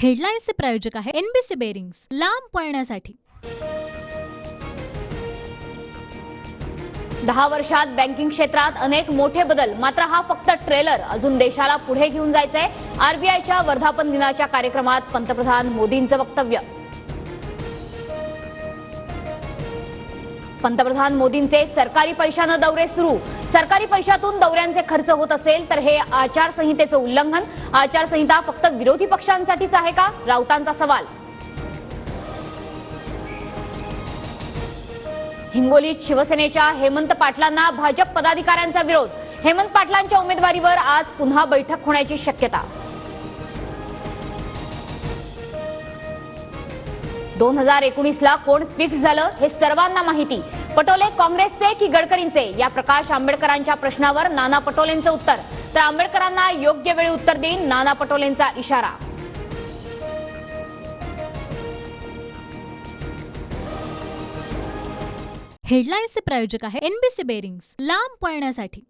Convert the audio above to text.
हेडलाईन्सचे प्रायोजक आहे NBC bearings, लांब पळण्यासाठी। 10 वर्षात बँकिंग क्षेत्रात अनेक मोठे बदल, मात्र हा फक्त ट्रेलर। अजून देशाला पुढे घेऊन जायचंय। आरबीआयच्या वर्धापन दिनाच्या कार्यक्रमात पंतप्रधान मोदींचं वक्तव्य। पंतप्रधान मोदींचे सरकारी पैशाने दौरे सुरू। सरकारी पैशातून दौऱ्यांचे खर्च होत असेल तर हे आचारसंहितेचं उल्लंघन। आचारसंहिता फक्त विरोधी पक्षांसाठीच आहे का? राऊतांचा सवाल। हिंगोलीत शिवसेनेच्या हेमंत पाटलांना भाजप पदाधिकाऱ्यांचा विरोध। हेमंत पाटलांच्या उमेदवारीवर आज पुन्हा बैठक होण्याची शक्यता। 2019 ला कोण फिक्स झालं हे सर्वांना माहिती। पटोले काँग्रेसचे की गडकरींचे? या प्रकाश आंबेडकरांच्या प्रश्नावर नाना पटोलेंचं उत्तर। तर आंबेडकरांना योग्य वेळी उत्तर देईन, नाना पटोलेंचा इशारा। हेडलाईन्सचे प्रायोजक आहे एनबीसी बेरिंग्स, लांब पळण्यासाठी।